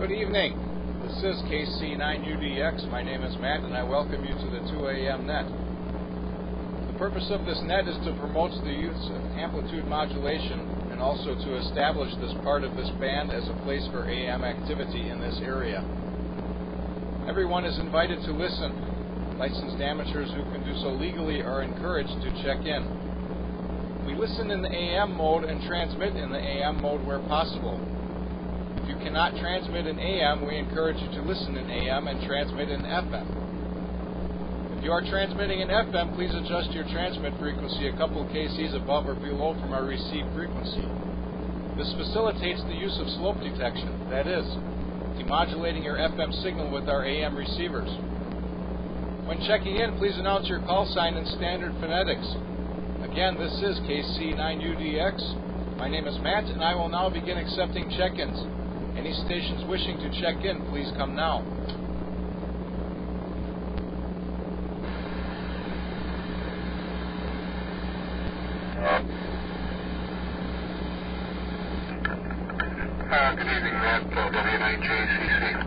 Good evening. This is KC9UDX. My name is Matt and I welcome you to the 2 a.m. net. The purpose of this net is to promote the use of amplitude modulation and also to establish this part of this band as a place for AM activity in this area. Everyone is invited to listen. Licensed amateurs who can do so legally are encouraged to check in. We listen in the AM mode and transmit in the AM mode where possible. If you cannot transmit in AM, we encourage you to listen in AM and transmit in FM. If you are transmitting in FM, please adjust your transmit frequency a couple kcs above or below from our receive frequency. This facilitates the use of slope detection, that is, demodulating your FM signal with our AM receivers. When checking in, please announce your call sign in standard phonetics. Again, this is KC9UDX. My name is Matt, and I will now begin accepting check-ins. Any stations wishing to check in, please come now. Good evening, Matt, W9JCC.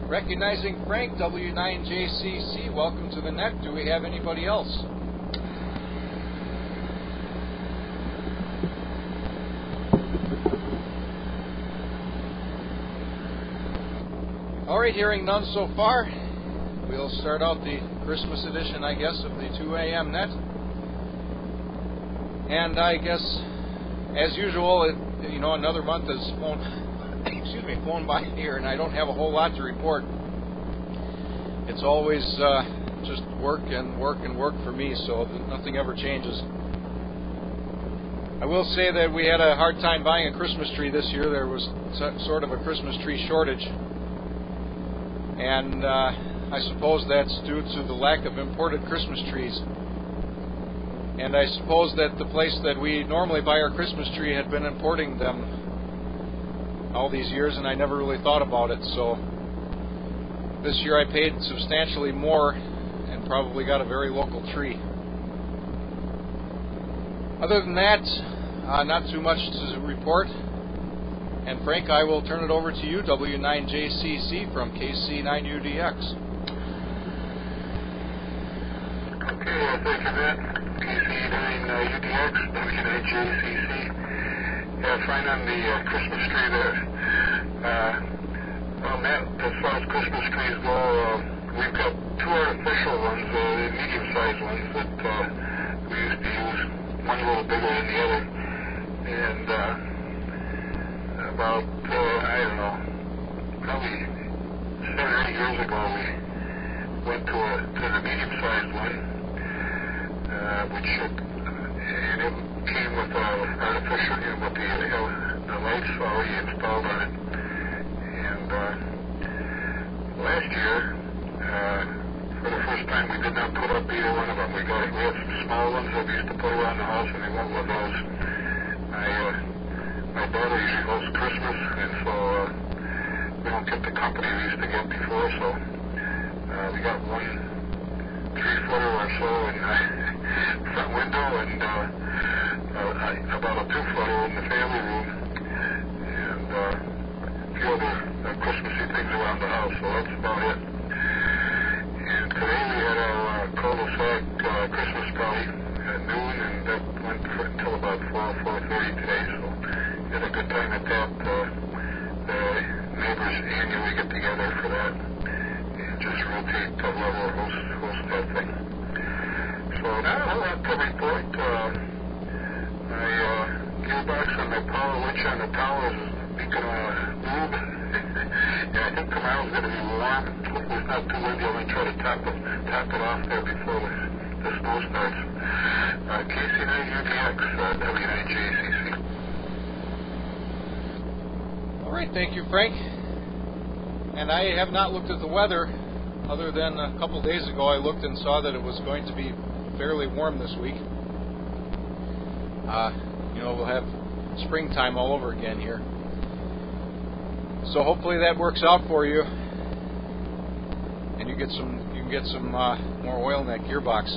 Recognizing Frank, W9JCC, welcome to the net. Do we have anybody else? Alright, hearing none so far, we'll start out the Christmas edition, I guess, of the 2 a.m. net. And I guess, as usual, another month has flown by here, and I don't have a whole lot to report. It's always just work and work and work for me, so nothing ever changes. I will say that we had a hard time buying a Christmas tree this year. There was sort of a Christmas tree shortage, and I suppose that's due to the lack of imported Christmas trees. And I suppose that the place that we normally buy our Christmas tree had been importing them all these years, and I never really thought about it. So this year I paid substantially more and probably got a very local tree. Other than that, not too much to report. And Frank, I will turn it over to you, W9JCC from KC9UDX. Okay, well, thank you, Matt. KC9UDX, W9JCC. Fine on the Christmas tree there. Well, Matt, as far as Christmas trees go, we've got two artificial ones, medium-sized ones that we used to use, one a little bigger than the other. And about, I don't know, probably 7 or 8 years ago, we went to the medium-sized one, which and it came with artificial, with the lights already installed on it. And last year, for the first time, we did not put up either one of them. We had some small ones that we used to put around the house, and we went with those. My daughter usually hosts Christmas, and so we don't get the company we used to get before, so we got one 3-footer or so in the front window, and about a 2-footer in the family room, and a few other Christmassy things around the house, so that's about it. And today we had our cul-de-sac Christmas party at noon, and that went until about 4:30 today, so we had a good time at that. The neighbors annually get together for that and just rotate whoever hosts that thing. So now I'll have to report. My gearbox on the power winch on the tower is beginning to move. And I think tomorrow's going to be warm. Hopefully it's not too windy. I'm going to try to top it off there before the snow starts. KC9UDX, W9JCC. All right, thank you, Frank. And I have not looked at the weather, other than a couple days ago I looked and saw that it was going to be fairly warm this week. We'll have springtime all over again here. So hopefully that works out for you, and you can get some more oil in that gearbox.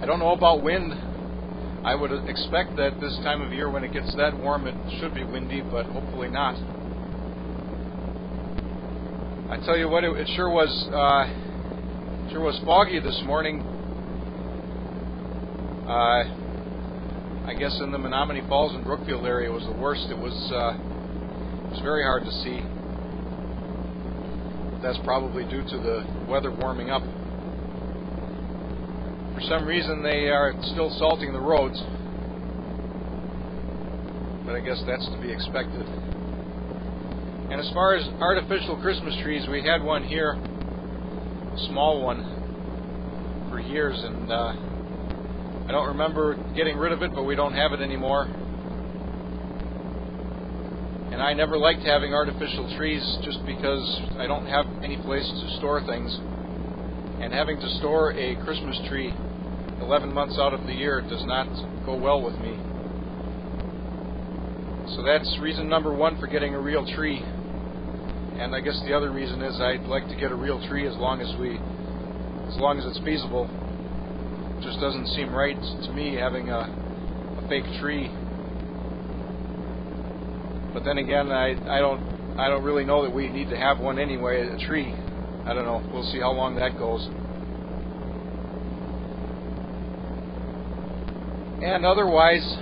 I don't know about wind. I would expect that this time of year when it gets that warm it should be windy, but hopefully not. I tell you what, it sure was foggy this morning. I guess in the Menominee Falls and Brookfield area was the worst. It was very hard to see. That's probably due to the weather warming up. For some reason they are still salting the roads, but I guess that's to be expected. And as far as artificial Christmas trees, we had one here, a small one, for years, and I don't remember getting rid of it, but we don't have it anymore. And I never liked having artificial trees just because I don't have any place to store things. And having to store a Christmas tree 11 months out of the year does not go well with me. So that's reason number one for getting a real tree. And I guess the other reason is I'd like to get a real tree as long as it's feasible. It just doesn't seem right to me having a fake tree. But then again, I don't really know that we need to have one anyway, a tree. I don't know. We'll see how long that goes. And otherwise,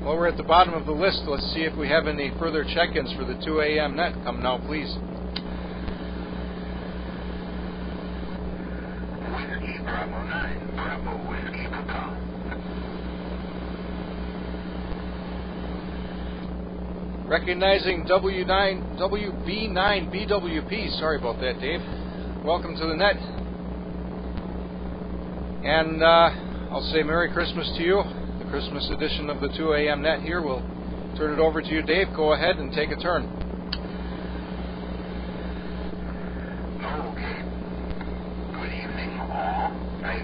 well, we're at the bottom of the list. Let's see if we have any further check-ins for the 2 a.m. net. Come now, please. Whiskey Bravo 9, Bravo Whiskey Papa. Recognizing WB9BWP. Sorry about that, Dave. Welcome to the net. And I'll say Merry Christmas to you. The Christmas edition of the 2 a.m. net here. We'll turn it over to you, Dave. Go ahead and take a turn. Okay. Good evening, all. I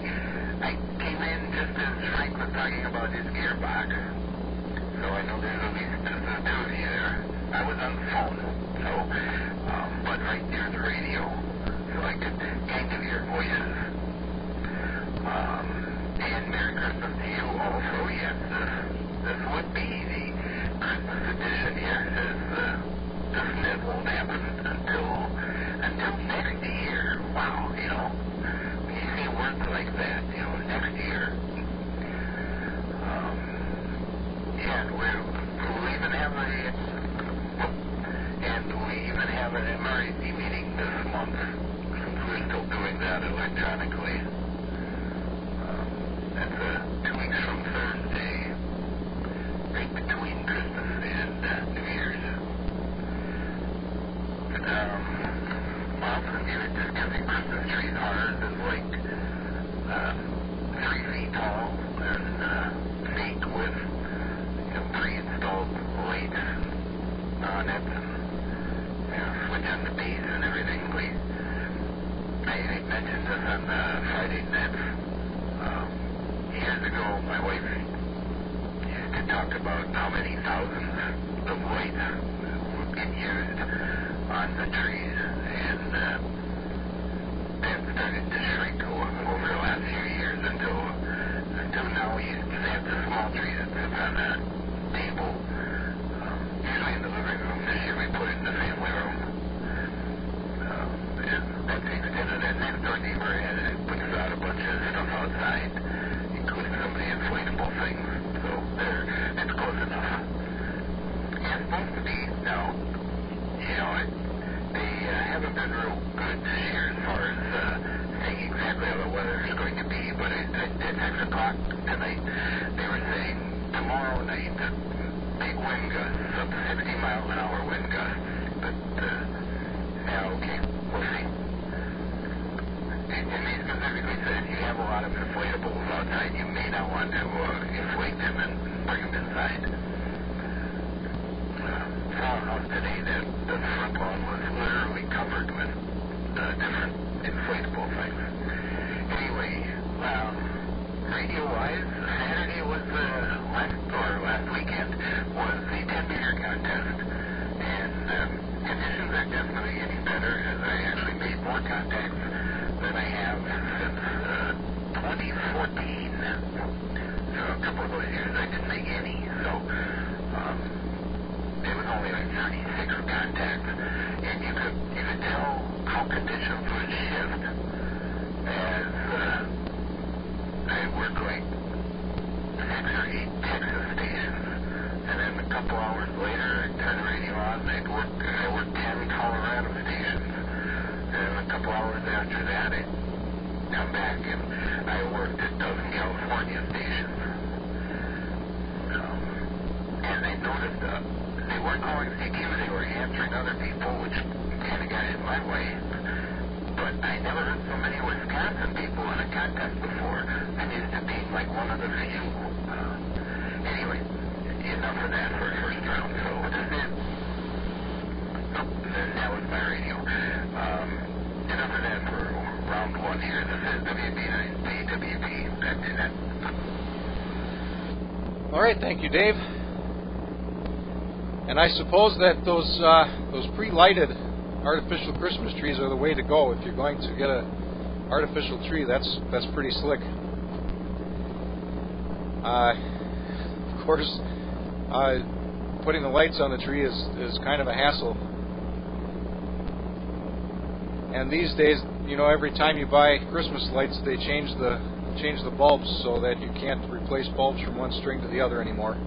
came in just as Frank was talking about his gearbox. So I know there's at least two of you there. I was on the phone, so, but right near the radio, so I could kind of hear voices. And Merry Christmas to you also. Yes, this would be the Christmas edition here. This net won't happen until next year. Wow, you know, when you see words like that, you know, next year. And we'll even have an MRAC meeting this month, since we're still doing that electronically. That's 2 weeks from Thursday, right between Christmas and New Year's. Well, since you were discussing Christmas trees, ours is like 3 feet tall and fake with pre-installed lights on it, and switching the beads and everything. I mentioned this on Friday night. Years ago, my wife used to talk about how many thousands of lights would get used on the trees, and that started to shrink over the last few years until now we used to have the small trees that sit on a table, usually in the living room. This year we put it in the family room. And that's the extent of that. Next door neighbor puts out a bunch of stuff outside, including some of the inflatable things. So that's close enough. It's supposed to be now. You know, they haven't been real good this year as far as saying exactly how the weather is going to be. But at 6 o'clock tonight, they were saying tomorrow night, big wind gusts, up to 60-mile-an-hour wind gusts. But yeah, okay, we'll see. And they specifically said if you have a lot of inflatables outside, you may not want to inflate them and bring them inside. Far enough today that the front lawn was literally covered with different inflatable things. Anyway, radio-wise, Saturday was last weekend was the 10-meter contest, and conditions are definitely getting better, as I actually made one only like 36 contacts, and you could tell how conditions would shift as I worked like 6 or 8 Texas stations, and then a couple hours later I'd turn the radio on and I worked 10 Colorado stations, and a couple hours after that I'd come back and I worked a dozen California stations. And they noticed they weren't calling CQ, they were answering other people, which kind of got in my way. But I never heard so many Wisconsin people in a contest before. I'm used to being like one of the few. Anyway, enough of that for first round. So this is, that was my radio. Enough of that for round one here. This is WB9PWP. That's it. All right, thank you, Dave. And I suppose that those pre-lighted artificial Christmas trees are the way to go if you're going to get an artificial tree. That's pretty slick. Of course, putting the lights on the tree is kind of a hassle. And these days, you know, every time you buy Christmas lights, they change the bulbs so that you can't replace bulbs from one string to the other anymore.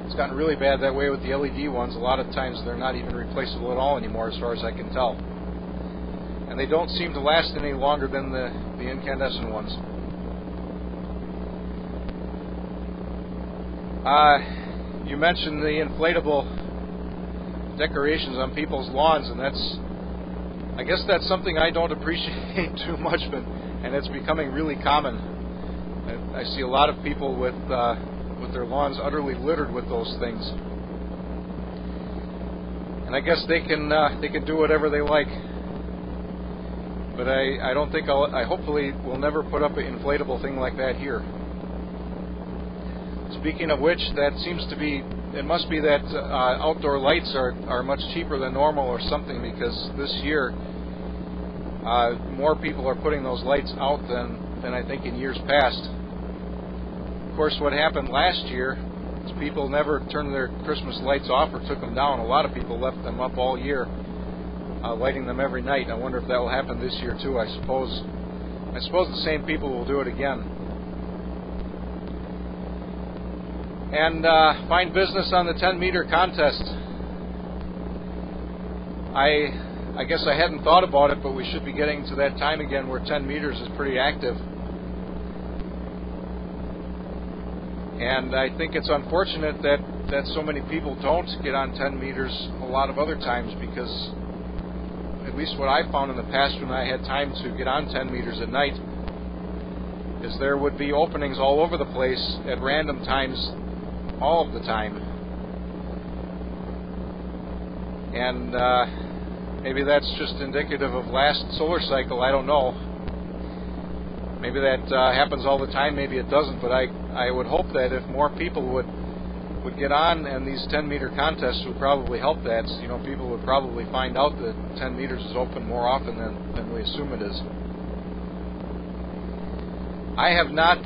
It's gotten really bad that way with the LED ones. A lot of times they're not even replaceable at all anymore, as far as I can tell. And they don't seem to last any longer than the incandescent ones. You mentioned the inflatable decorations on people's lawns, and I guess that's something I don't appreciate too much, and it's becoming really common. I see a lot of people with their lawns utterly littered with those things, and I guess they can do whatever they like. But I don't think I hopefully will never put up an inflatable thing like that here. Speaking of which, it must be that outdoor lights are much cheaper than normal or something, because this year more people are putting those lights out than I think in years past. Of course, what happened last year is people never turned their Christmas lights off or took them down. A lot of people left them up all year, lighting them every night. I wonder if that will happen this year too. I suppose the same people will do it again. And fine business on the 10-meter contest. I guess I hadn't thought about it, but we should be getting to that time again where 10 meters is pretty active. And I think it's unfortunate that so many people don't get on 10 meters a lot of other times, because at least what I found in the past when I had time to get on 10 meters at night is there would be openings all over the place at random times all of the time. And maybe that's just indicative of last solar cycle, I don't know. Maybe that happens all the time, maybe it doesn't, but I would hope that if more people would get on, and these 10-meter contests would probably help that. You know, people would probably find out that 10 meters is open more often than we assume it is. I have not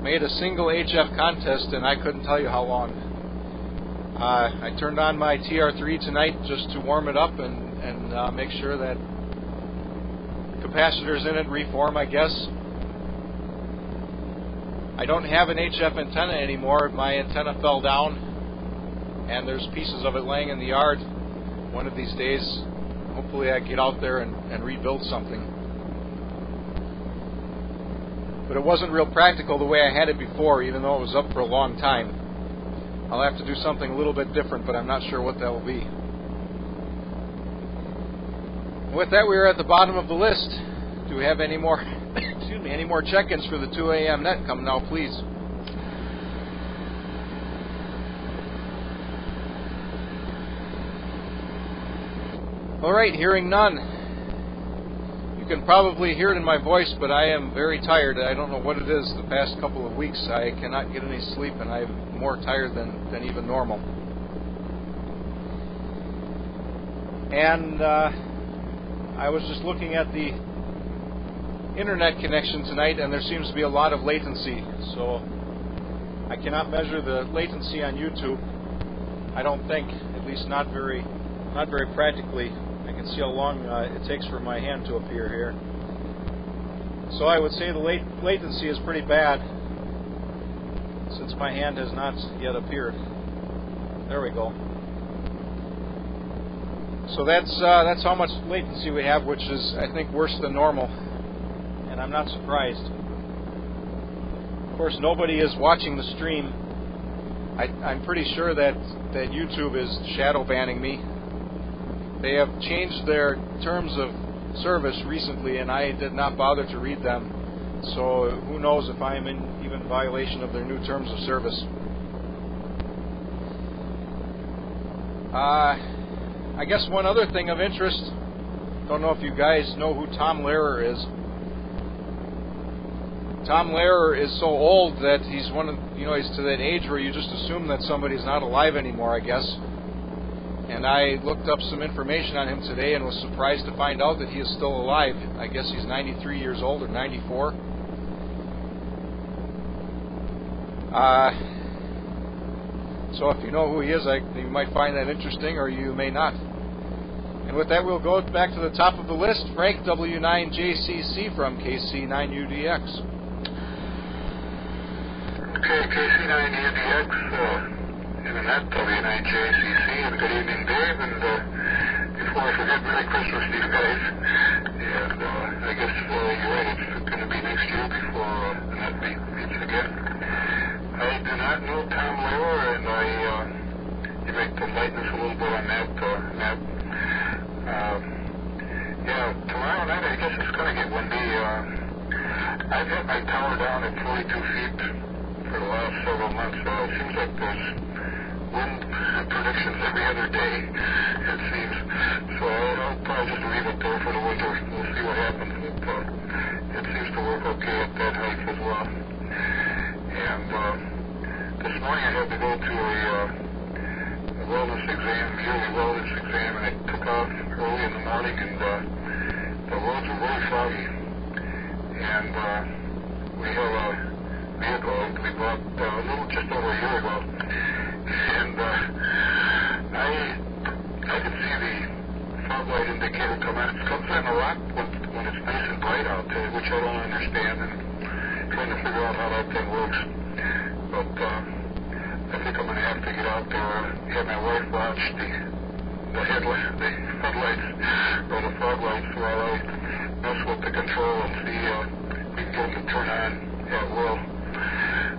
made a single HF contest, and I couldn't tell you how long. I turned on my TR3 tonight just to warm it up and make sure that capacitors in it reform, I guess. I don't have an HF antenna anymore. My antenna fell down, and there's pieces of it laying in the yard. One of these days, hopefully I get out there and rebuild something. But it wasn't real practical the way I had it before, even though it was up for a long time. I'll have to do something a little bit different, but I'm not sure what that will be. With that, we are at the bottom of the list. Do we have any more any more check-ins for the 2 a.m. net? Come now, please. All right, hearing none. You can probably hear it in my voice, but I am very tired. I don't know what it is. The past couple of weeks, I cannot get any sleep, and I'm more tired than even normal. And I was just looking at the internet connection tonight, and there seems to be a lot of latency. So I cannot measure the latency on YouTube, I don't think, at least not very practically. I can see how long it takes for my hand to appear here. So I would say the latency is pretty bad, since my hand has not yet appeared. There we go. So that's how much latency we have, which is, I think, worse than normal, and I'm not surprised. Of course, nobody is watching the stream. I'm pretty sure that YouTube is shadow banning me. They have changed their terms of service recently, and I did not bother to read them. So who knows if I'm in even violation of their new terms of service. I guess one other thing of interest, don't know if you guys know who Tom Lehrer is. Tom Lehrer is so old that he's he's to that age where you just assume that somebody's not alive anymore, I guess. And I looked up some information on him today and was surprised to find out that he is still alive. I guess he's 93 years old or 94. So if you know who he is, you might find that interesting, or you may not. And with that, we'll go back to the top of the list. Frank W9JCC from KC9UDX. Okay, KC9UDX, Internet, W9JCC, and good evening, Dave. And before I forget, Merry Christmas to you guys. And I guess you're right, it's going to be next year before the net meets again. I do not know Tom Lehrer, and you might enlighten us a little bit on that, Matt. Tomorrow night I guess it's going to get windy. I've had my tower down at 42 feet for the last several months. It seems like there's wind predictions every other day, it seems. So I'll probably just leave it there for the winter. We'll see what happens. It seems to work okay at that height as well. And this morning I had to go to a wellness exam, yearly wellness exam, and I took off early in the morning, and the roads were really foggy. And we have a vehicle we bought just over a year ago, and I could see the fog light indicator come on. It comes on a lot when it's nice and bright out, which I don't understand, and trying to figure out how that thing works. But I think I'm going to have to get out there and have my wife watch the headlights, or the fog lights, while I mess with the control and see if we can get them to turn on at will,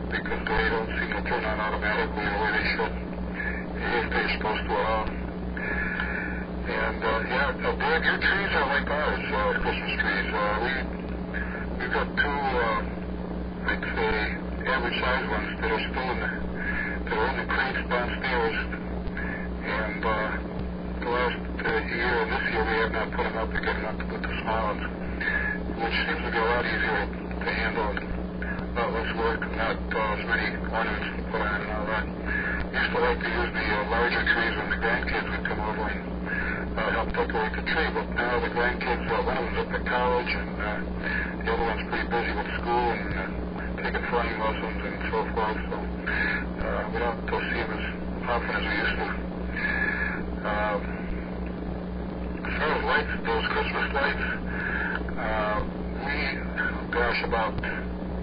because they don't seem to turn on automatically the way they should, if they're supposed to at all. And Dave, your trees are like ours, Christmas trees. We've got two, I'd say, average size ones that are still in the crates downstairs, and the last year and this year we have not put them up again, not to put the small ones, which seems to be a lot easier to handle and a lot less work, not as many ornaments to put on and all that. Used to like to use the larger trees when the grandkids would come over and help decorate the tree, but now the grandkids, one of them's up at college, and the other one's pretty busy with school and taking flying lessons and so forth, so we don't go see them as often as we used to. As far as lights, those Christmas lights,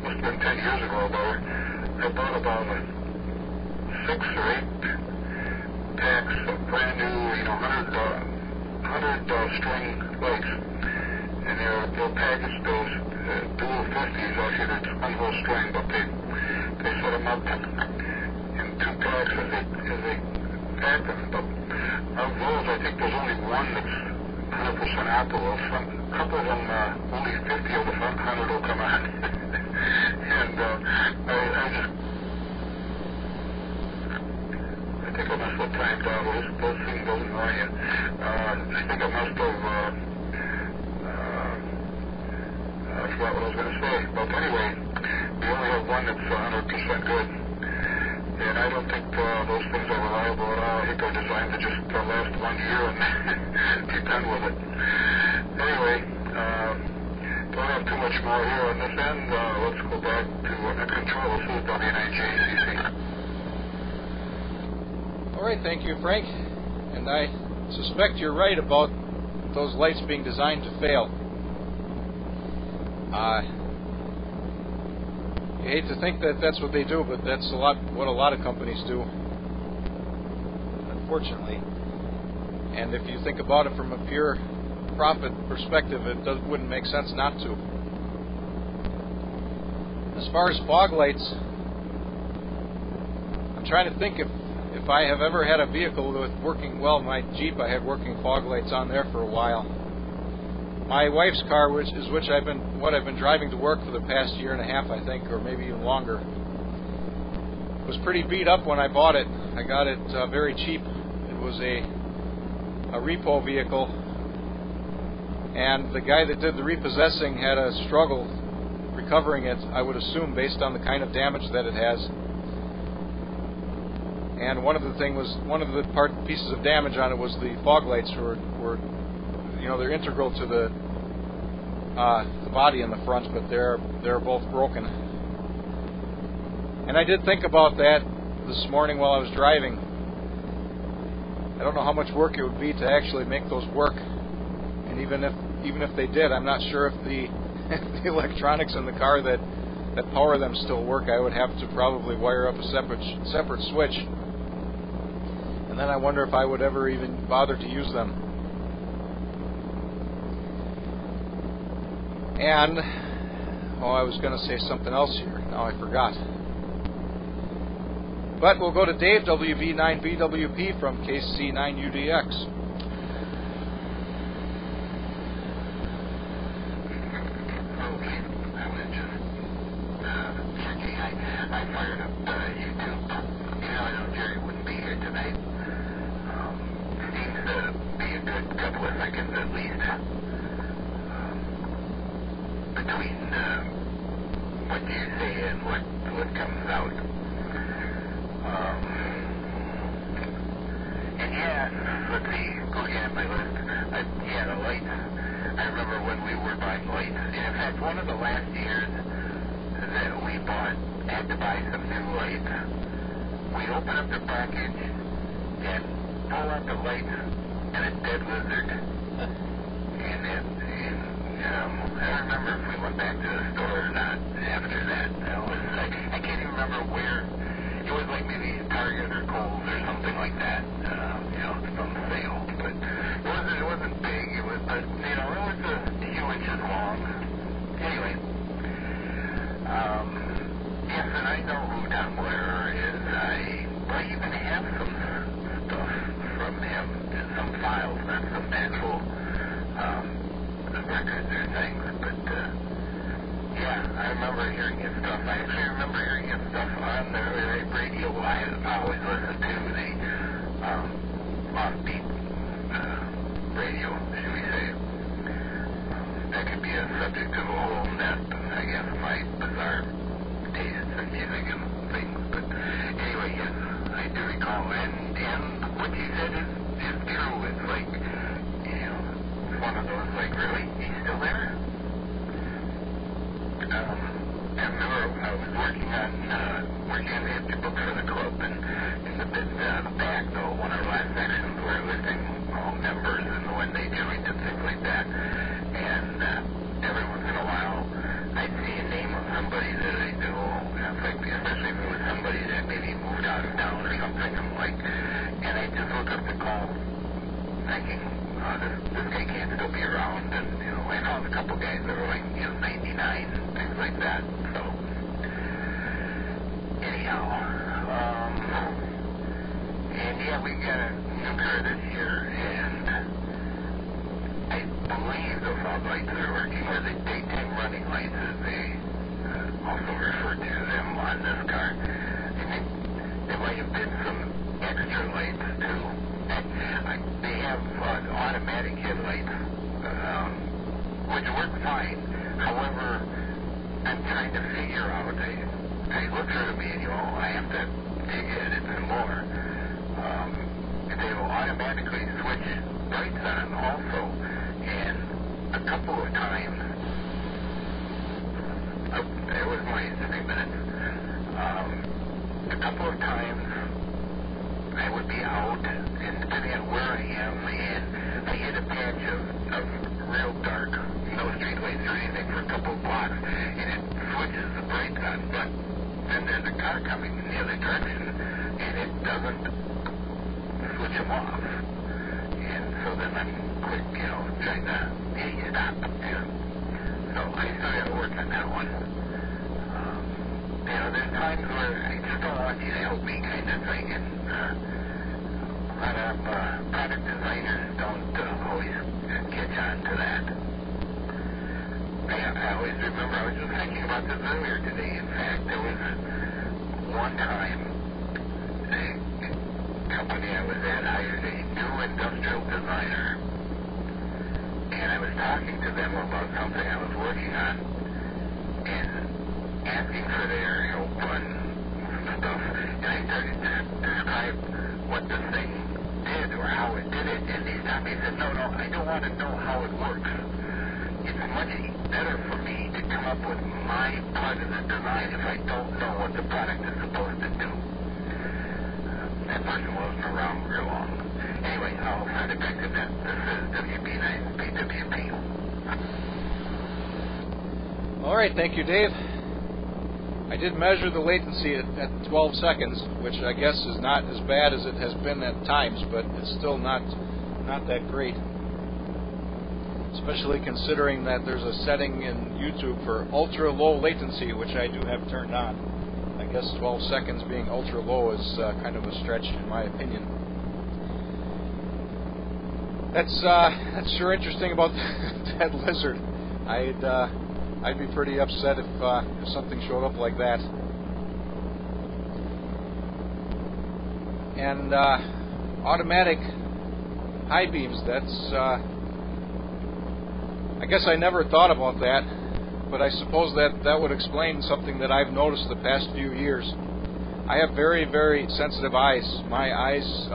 must have been 10 years ago, I bought about 6 or 8 packs of brand new, 100 string lights, and they'll package those dual 50s. Actually, it's one whole string, but they set them up in 2 packs as they pack them. But of those, I think there's only one that's 100% Apple. A couple of them, only 50 of the 100 will come on. And I think I must have timed out. Those things don't annoy you. I think I must have, I forgot what I was going to say. But anyway, we only have one that's 100% good. And I don't think those things are reliable at all. I think they're designed to just last 1 year and be done with it. Anyway, don't have too much more here on this end. Let's go back to the control. This is W9JCC. All right, thank you, Frank. And I suspect you're right about those lights being designed to fail. You hate to think that that's what they do, but that's what a lot of companies do, unfortunately. And if you think about it from a pure profit perspective, it wouldn't make sense not to. As far as fog lights, I'm trying to think if I have ever had a vehicle with working, well, my Jeep, I had working fog lights on there for a while. My wife's car, which I've been driving to work for the past year and a half, I think, or maybe even longer, was pretty beat up when I bought it. I got it very cheap. It was a repo vehicle, and the guy that did the repossessing had a struggle recovering it, I would assume, based on the kind of damage that it has. And one of the pieces of damage on it was the fog lights were they're integral to the body in the front, but they're both broken. And I did think about that this morning while I was driving. I don't know how much work it would be to actually make those work, and even if they did, I'm not sure if the electronics in the car that power them still work. I would have to probably wire up a separate switch, and then I wonder if I would ever even bother to use them. And I was going to say something else here. Now I forgot. But we'll go to Dave, WV9BWP from KC9UDX. I fired up YouTube. I know Jerry wouldn't be here tonight. Seems to be a good couple of seconds at least between what you say and what comes out. And yeah, let's see, go again my list. The lights. I remember when we were buying lights. And in fact, one of the last years that we had to buy some new lights, we open up the package and pull out the lights and a dead lizard. I don't remember if we went back to the store or not after that. I can't even remember where. It was like maybe Target or Kohl's or something like that. It's on sale. But it wasn't big. It was a few inches long. Anyway. Yes, and I know who Tom Lehrer is. I even have some stuff from him, some files, not some actual records or things, but I remember hearing his stuff. I actually remember hearing his stuff on the radio. I always listen to the offbeat radio, should we say. That could be a subject of a whole net, I guess, my bizarre tastes in music and things. But anyway, yes, I do recall. And what you said is true. It's like, one of those, like, really? He's still there? I remember I was working on the empty book for the club, and in the bit back, though, one of our last sections were listing all members and when they joined and things like that. And every once in a while, I'd see a name of somebody that I knew, especially if it was somebody that maybe moved out of town or something. And I just look up the call, thinking, this guy can't still be around. And I found a couple guys that were like 99 and things like that. So anyhow, and we got a new car this year, and I believe the fog lights are working, or the daytime running lights, as they also refer to them on this car. I think there might have been some extra lights too. They have automatic headlights, which work fine. However, I'm trying to figure out, I looked through the manual, I have to dig in it some more. They will automatically switch lights on also, and a couple of times, there was my 3 minutes, a couple of times I would to be out, and depending on where I am, and I hit a patch of real dark, no streetlights or anything for a couple of blocks, and it switches the bright on. But then there's a car coming in the other direction, and it doesn't switch them off. And so then I'm quick, trying to, hey, stop. And so I still got to work on that one. There's times where I just don't want you to help me kind of thing, and a lot of product designers don't always catch on to that. I always remember, I was just thinking about this earlier today. In fact, there was one time a company I was at hired a new industrial designer, and I was talking to them about something I was working on, and asking for their help on stuff, and I started to describe what the thing did or how it did it, and he stopped me and said, no, I don't want to know how it works. It's much better for me to come up with my part of the design if I don't know what the product is supposed to do. That person wasn't around real long. Anyway, I'll send it back to that. This is WB9BWP. All right, thank you, Dave. I did measure the latency at 12 seconds, which I guess is not as bad as it has been at times, but it's still not that great. Especially considering that there's a setting in YouTube for ultra low latency, which I do have turned on. I guess 12 seconds being ultra low is kind of a stretch in my opinion. That's sure interesting about that lizard. I'd be pretty upset if something showed up like that. And automatic high beams, that's I guess I never thought about that, but I suppose that would explain something that I've noticed the past few years. I have very, very sensitive eyes. My eyes,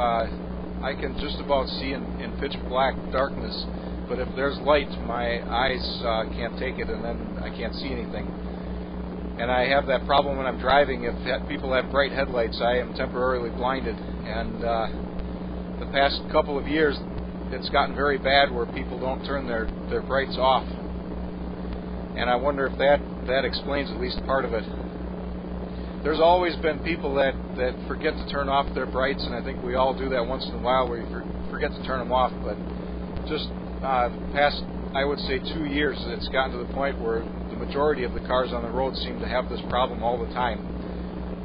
I can just about see in pitch black darkness, but if there's light, my eyes can't take it, and then I can't see anything. And I have that problem when I'm driving. If people have bright headlights, I am temporarily blinded. And the past couple of years, it's gotten very bad where people don't turn their brights off. And I wonder if that explains at least part of it. There's always been people that forget to turn off their brights, and I think we all do that once in a while where you forget to turn them off. But just past, I would say 2 years, it's gotten to the point where the majority of the cars on the road seem to have this problem all the time,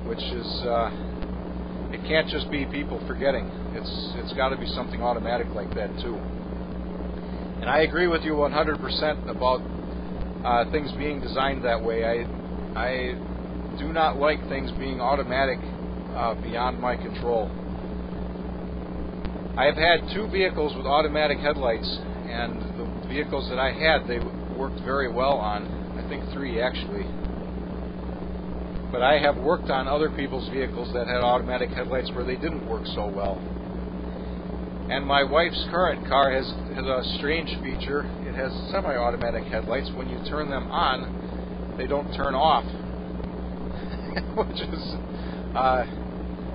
which is, it can't just be people forgetting. It's got to be something automatic like that too. And I agree with you 100% about things being designed that way. I do not like things being automatic beyond my control. I have had 2 vehicles with automatic headlights, and the vehicles that I had, they worked very well on. I think 3 actually. But I have worked on other people's vehicles that had automatic headlights where they didn't work so well. And my wife's current car has a strange feature. It has semi-automatic headlights. When you turn them on, they don't turn off. Which is,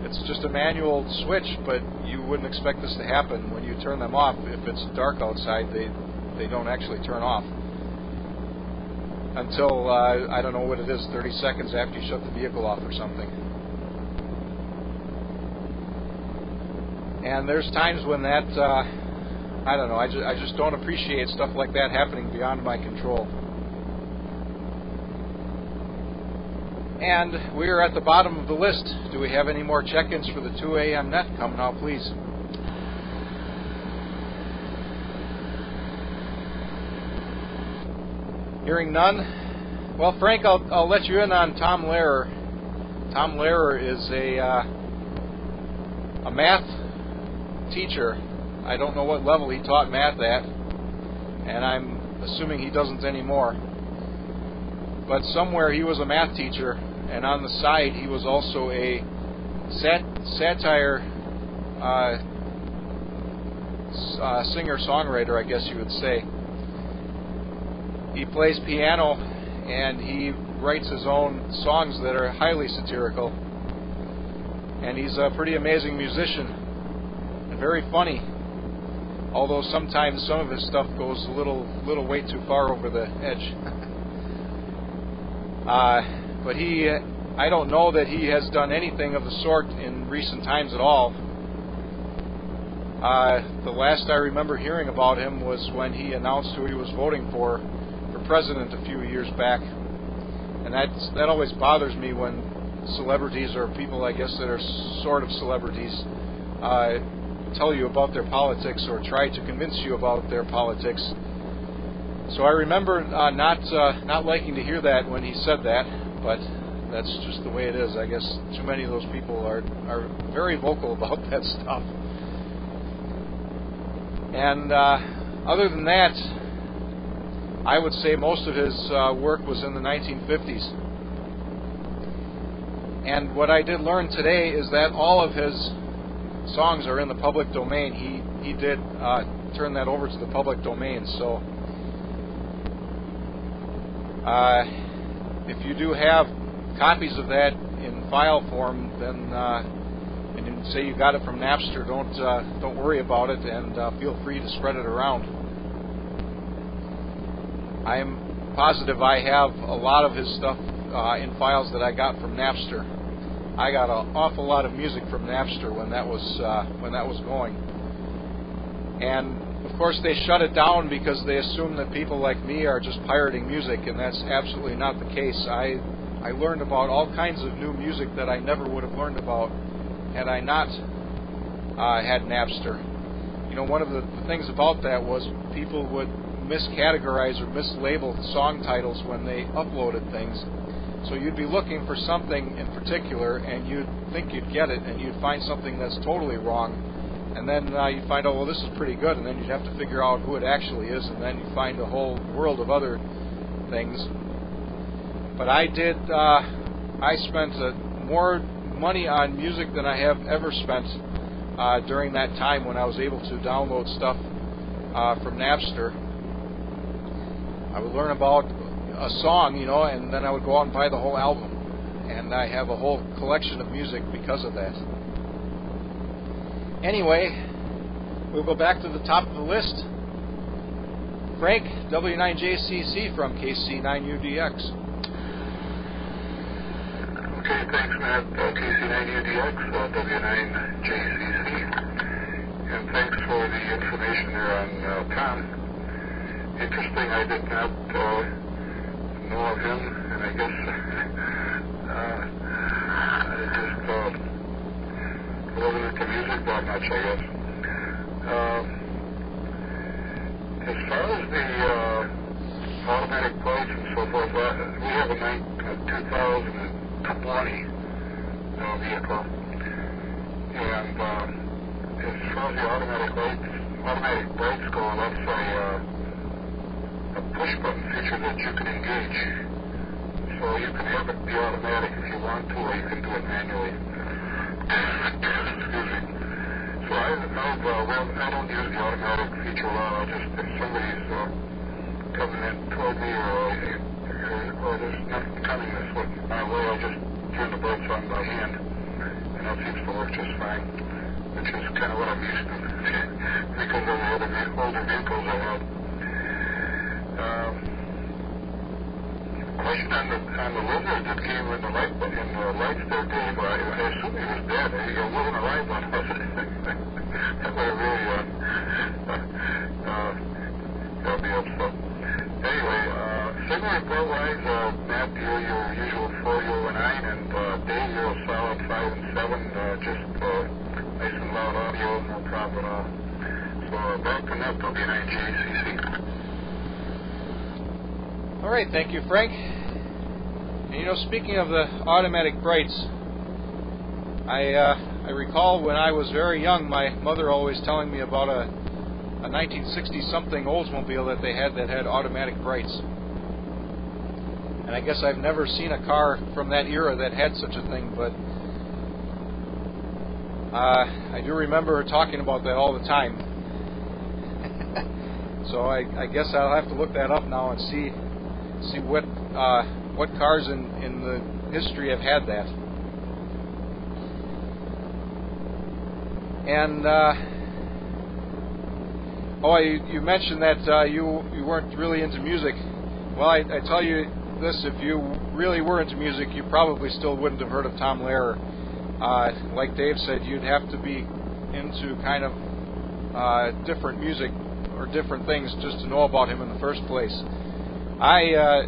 it's just a manual switch, but you wouldn't expect this to happen. When you turn them off, if it's dark outside, they don't actually turn off. Until, I don't know what it is, 30 seconds after you shut the vehicle off or something. And there's times when that, I don't know, I just don't appreciate stuff like that happening beyond my control. And we are at the bottom of the list. Do we have any more check-ins for the 2 a.m. net? Come now, please. Hearing none. Well, Frank, I'll let you in on Tom Lehrer. Tom Lehrer is a math teacher. I don't know what level he taught math at, and I'm assuming he doesn't anymore. But somewhere he was a math teacher, and on the side he was also a satire singer-songwriter, I guess you would say. He plays piano, and he writes his own songs that are highly satirical. And he's a pretty amazing musician. very funny, although sometimes some of his stuff goes a little way too far over the edge. But I don't know that he has done anything of the sort in recent times at all. The last I remember hearing about him was when he announced who he was voting for president a few years back, and that always bothers me when celebrities, or people I guess that are sort of celebrities, tell you about their politics or try to convince you about their politics. So I remember not liking to hear that when he said that, but that's just the way it is. I guess too many of those people are very vocal about that stuff. And other than that, I would say most of his work was in the 1950s. And what I did learn today is that all of his songs are in the public domain. He did turn that over to the public domain. So if you do have copies of that in file form, then and you say you got it from Napster, don't worry about it, and feel free to spread it around. I am positive I have a lot of his stuff in files that I got from Napster. I got an awful lot of music from Napster when that was going, and of course they shut it down because they assume that people like me are just pirating music, and that's absolutely not the case. I learned about all kinds of new music that I never would have learned about had I not had Napster. You know, one of the things about that was people would miscategorize or mislabel song titles when they uploaded things. So you'd be looking for something in particular, and you'd think you'd get it, and you'd find something that's totally wrong, and then you'd find, oh, well, this is pretty good, and then you'd have to figure out who it actually is, and then you'd find a whole world of other things. But I spent more money on music than I have ever spent during that time when I was able to download stuff from Napster. I would learn about a song, and then I would go out and buy the whole album. And I have a whole collection of music because of that. Anyway, we'll go back to the top of the list. Frank, W9JCC from KC9UDX. Okay, thanks, Matt. KC9UDX, W9JCC. And thanks for the information there on Tom. Interesting, I did not know of him, and I guess I just wasn't into music that much, I guess. As far as the automatic plates and so forth, we have a 2020 vehicle, and as far as the automatic brakes go, that's a push button feature that you can engage. So you can have it be automatic if you want to, or you can do it manually. Excuse me. So I don't use the automatic feature a lot. If somebody's coming in toward me, or there's nothing coming this way, my way, I'll just turn the brakes on by hand, and that seems to work just fine, which is kind of what I'm used to because of the older vehicles I have. Question on the lizard that came in the lights there, Dave. I assume he was dead. He wasn't alive when I was that would have really got me upset. Anyway, signal report-wise, Matt, you're your usual 4 over 9, and Dave, you're a solid 5 and 7. Just nice and loud audio, no problem at all. So back to Matt, W9JCC. All right, thank you, Frank. And speaking of the automatic brights, I recall when I was very young, my mother always telling me about a 1960-something Oldsmobile that they had that had automatic brights. And I guess I've never seen a car from that era that had such a thing, but I do remember her talking about that all the time. So I guess I'll have to look that up now and see what cars in the history have had that. And Oh, you mentioned that you weren't really into music. Well, I tell you this, if you really were into music, you probably still wouldn't have heard of Tom LBRY. Like Dave said, you'd have to be into kind of different music or different things just to know about him in the first place. My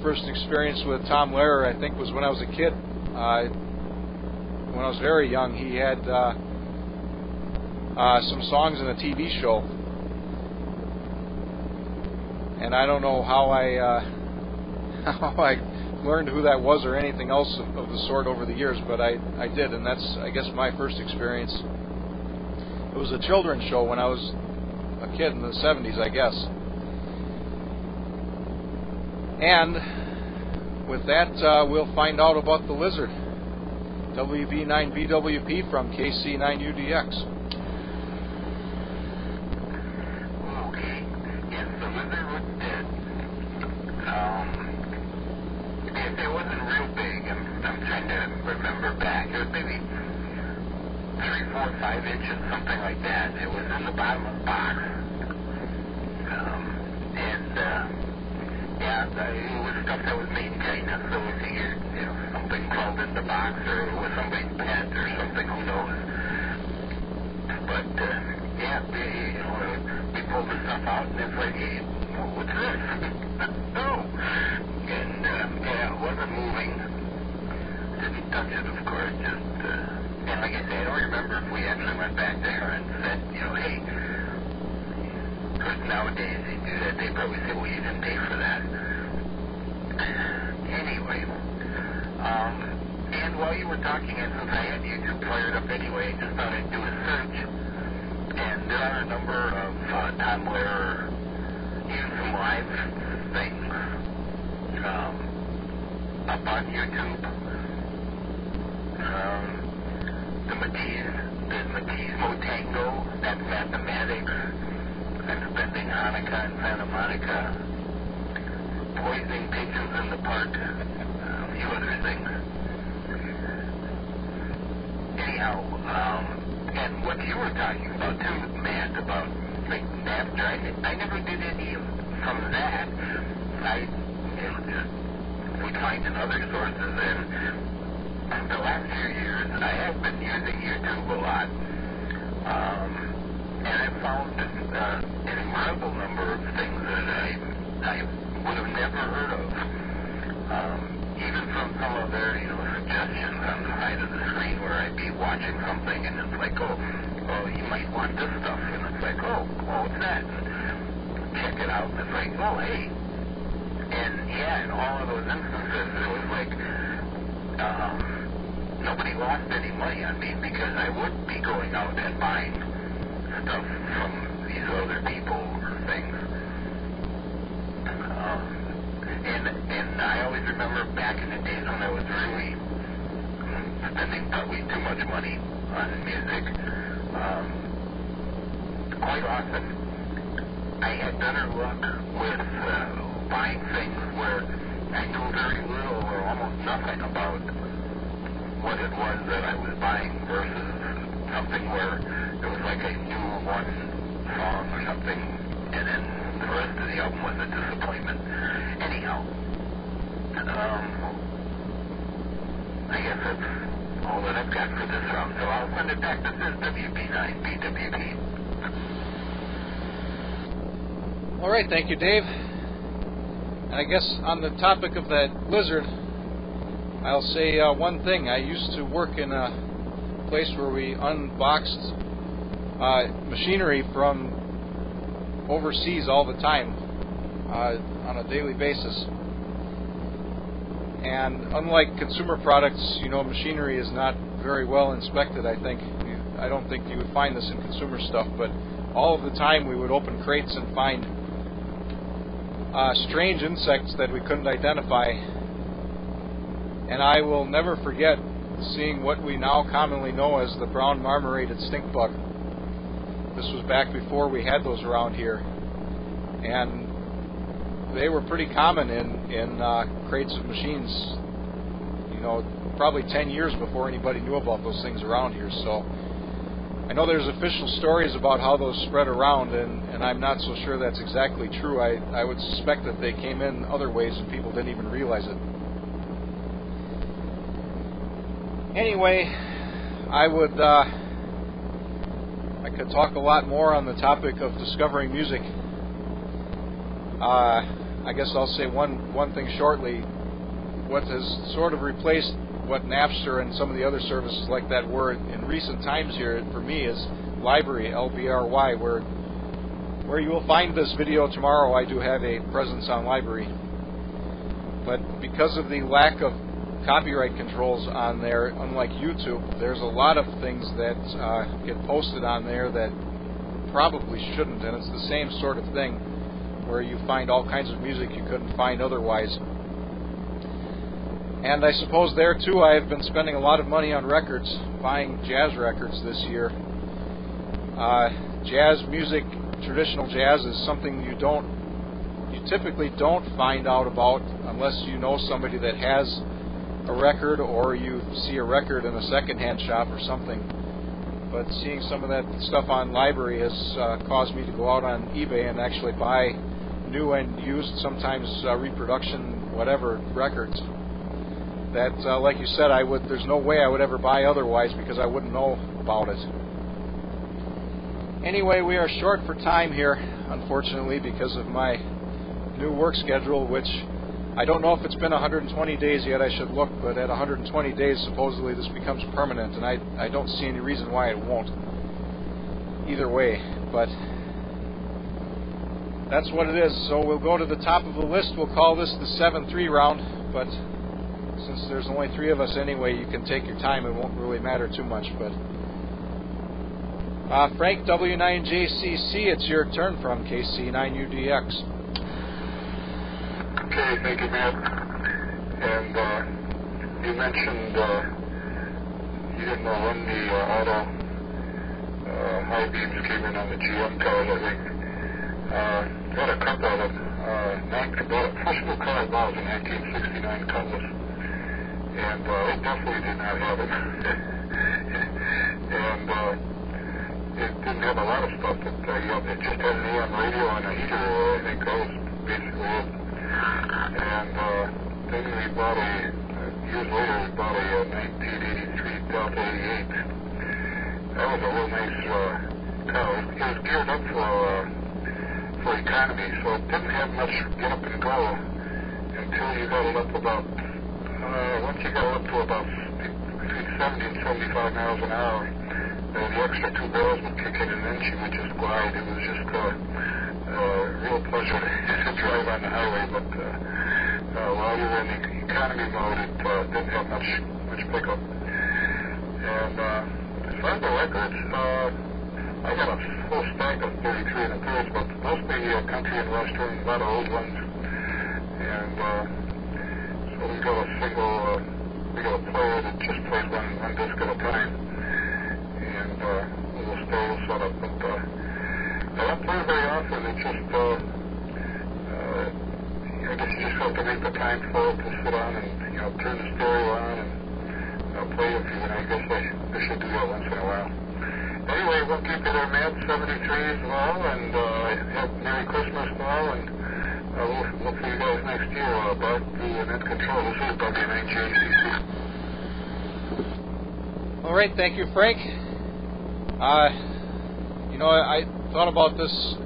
first experience with Tom LBRY, I think, was when I was a kid. When I was very young, he had some songs in a TV show, and I don't know how I learned who that was or anything else of the sort over the years, but I did, and that's, I guess, my first experience. It was a children's show when I was a kid in the 70s, I guess. And with that, we'll find out about the lizard, WV9BWP from KC9UDX. Okay. Yes, the lizard was dead. It wasn't real big. I'm trying to remember back. It was maybe 3, 4, 5 inches, something like that. It was in the bottom of the box. It was stuff that was made in China, so we figured, something crawled in the box, or it was somebody's pet, or something, who knows. But, we pulled the stuff out, and it's like, hey, what's this? No! And, it wasn't moving. Didn't touch it, of course, just, and like I said, I don't remember if we actually went back there and said, hey, because nowadays they do that, they probably say, well, you didn't pay for that. Anyway, and while you were talking, and since I had YouTube fired up anyway, I just thought I'd do a search, and there are a number of Tom LBRY, even some live things up on YouTube. There's Matisse Motango, that's mathematics. I'm spending Hanukkah in Santa Monica, poisoning pigeons in the park, a few other things. Anyhow, and what you were talking about too, Matt, about like Napster, I never did any from that. I would find in other sources, and the last few years I have been using YouTube a lot. And I found an incredible number of things that I would have never heard of. Even from some of their, suggestions on the side of the screen where I'd be watching something and it's like, oh, you might want this stuff. And it's like, oh, what's that? And check it out. And it's like, oh, hey. And yeah, in all of those instances, it was like, nobody lost any money on me because I would be going out and buying stuff from these other people or things. And I always remember back in the days when I was really spending probably too much money on music. Quite often, I had better luck with buying things where I knew very little or almost nothing about what it was that I was buying versus something where it was like I knew one song or something, and then the rest of the album was a disappointment. Anyhow, I guess that's all that I've got for this round, so I'll send it back. This is WB9BWP. All right, thank you, Dave. And I guess on the topic of that lizard, I'll say one thing. I used to work in a place where we unboxed machinery from overseas all the time on a daily basis. And unlike consumer products, machinery is not very well inspected, I think. I don't think you would find this in consumer stuff, but all of the time we would open crates and find strange insects that we couldn't identify. And I will never forget seeing what we now commonly know as the brown marmorated stink bug. This was back before we had those around here. And they were pretty common in crates of machines, probably 10 years before anybody knew about those things around here. So I know there's official stories about how those spread around, and I'm not so sure that's exactly true. I would suspect that they came in other ways and people didn't even realize it. Anyway, I could talk a lot more on the topic of discovering music. I guess I'll say one thing shortly. What has sort of replaced what Napster and some of the other services like that were in recent times here for me is LBRY, LBRY, where you will find this video tomorrow. I do have a presence on LBRY. But because of the lack of copyright controls on there, unlike YouTube, there's a lot of things that get posted on there that probably shouldn't, and it's the same sort of thing where you find all kinds of music you couldn't find otherwise. And I suppose there too I have been spending a lot of money on records, buying jazz records this year. Jazz music, traditional jazz, is something you typically don't find out about unless you know somebody that has a record, or you see a record in a secondhand shop or something. But seeing some of that stuff on LBRY has caused me to go out on eBay and actually buy new and used, sometimes reproduction, whatever, records that, like you said, there's no way I would ever buy otherwise because I wouldn't know about it. Anyway, we are short for time here, unfortunately, because of my new work schedule, which I don't know if it's been 120 days yet. I should look, but at 120 days, supposedly this becomes permanent, and I don't see any reason why it won't. Either way, but that's what it is. So we'll go to the top of the list. We'll call this the 7-3 round, but since there's only 3 of us anyway, you can take your time. It won't really matter too much. But Frank W9JCC, it's your turn from KC9UDX. Okay, thank you, Matt. And you mentioned you didn't know when the auto high beams came in on the GM cars, I think. Got a couple of them. First new car I bought was a 1969 Cutlass, and it definitely did not have it. And it didn't have a lot of stuff. It just had an AM radio and a heater, I think that was basically it. And then we bought years later, we bought a 1983 Delta 88. That was a real nice car. It was geared up for economy, so it didn't have much get up and go until you got it up about, once you got it up to about between 70 and 75 miles an hour, the extra 2 barrels would kick in, and then she would just glide. It was just real pleasure to drive on the highway, but while you were in the economy mode, it didn't have much pickup. And as far as the records, I got a full stack of 33 and a thirds, but mostly country and western, a lot of old ones. And so we got a player that just plays one disc at a time, and a little stereo setup. But I don't play very often. It's just, I guess you just have to make the time for it to sit on and, turn the stereo on and play a few. And I guess I should do that once in a while. Anyway, we'll keep it there, Matt. 73 as well, and have Merry Christmas now, and we'll see you guys next year. Back to Net Control. This is W9JCC. All right, thank you, Frank. I thought about this,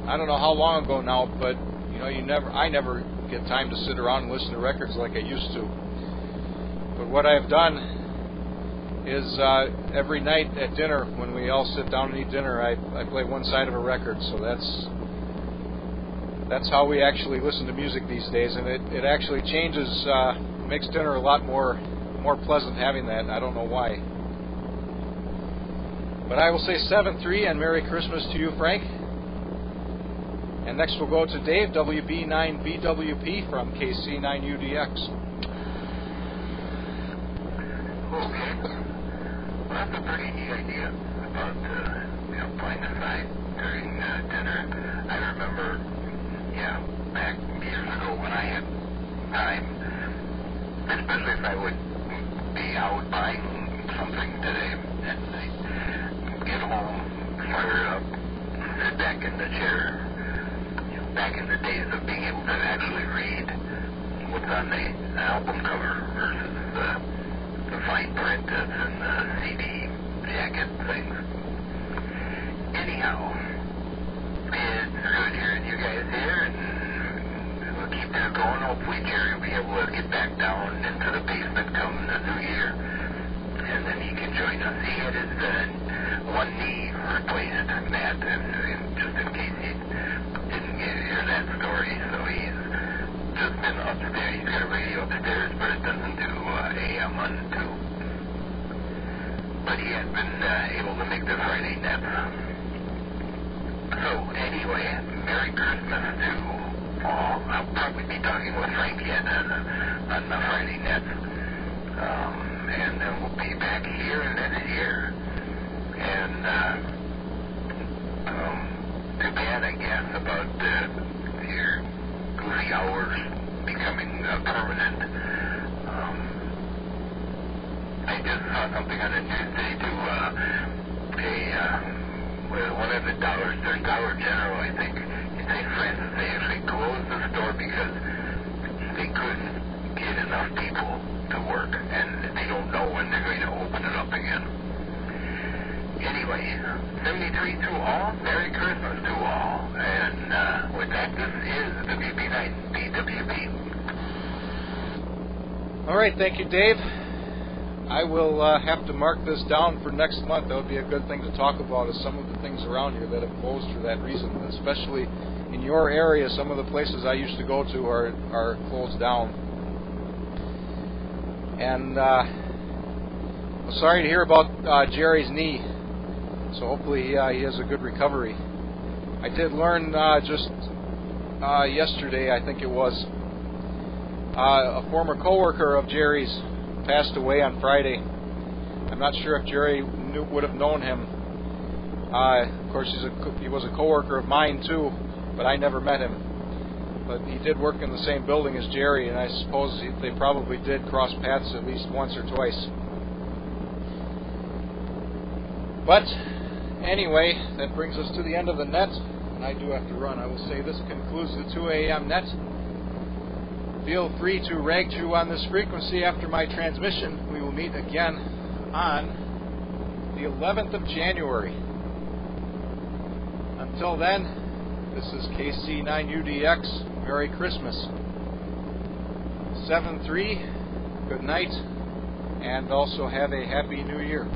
I don't know how long ago now, but I never get time to sit around and listen to records like I used to. But what I've done is every night at dinner, when we all sit down and eat dinner, I play one side of a record. So that's how we actually listen to music these days, and it actually changes, makes dinner a lot more pleasant having that. I don't know why. But I will say 7-3 and Merry Christmas to you, Frank. And next we'll go to Dave, WB9BWP from KC9UDX. Okay. Well, that's a pretty neat idea about, playing the side during dinner. I remember, back years ago when I had time, especially if I would be out buying something today, and I get home in the chair. Back in the days of being able to actually read what's on the album cover versus the fine print that's in the CD jacket things. Anyhow, it's good hearing you guys here, and we'll keep this going. Hopefully Jerry will be able to get back down into the basement come the new year, and then he can join us. He had his one knee replaced, Matt, just in case he didn't hear that story. So he's just been upstairs. He's got a radio upstairs, but it doesn't do AM on 2. But he has been able to make the Friday net. So anyway, Merry Christmas to all. I'll probably be talking with Frank yet on the Friday net. And then we'll be back here in this year. And too bad, I guess, about your goofy hours becoming permanent. I just saw something on the news today too. One of the Dollar General, I think, in St. Francis, they actually closed the store because they couldn't get enough people to work, and they don't know when they're going to open it up again. Anyway, 73 to all, Merry Christmas to all, and with that, this is the BB9 BWB. All right, thank you, Dave. I will have to mark this down for next month. That would be a good thing to talk about, is some of the things around here that have closed for that reason, especially in your area. Some of the places I used to go to are closed down. And I'm sorry to hear about Jerry's knee. So hopefully he has a good recovery. I did learn just yesterday, I think it was, a former coworker of Jerry's passed away on Friday. I'm not sure if Jerry would have known him. Of course, he was a coworker of mine too, but I never met him. But he did work in the same building as Jerry, and I suppose they probably did cross paths at least once or twice. But anyway, that brings us to the end of the net, and I do have to run. I will say this concludes the 2 a.m. net. Feel free to rag chew on this frequency after my transmission. We will meet again on the 11th of January. Until then, this is KC9UDX. Merry Christmas. 7-3, good night, and also have a Happy New Year.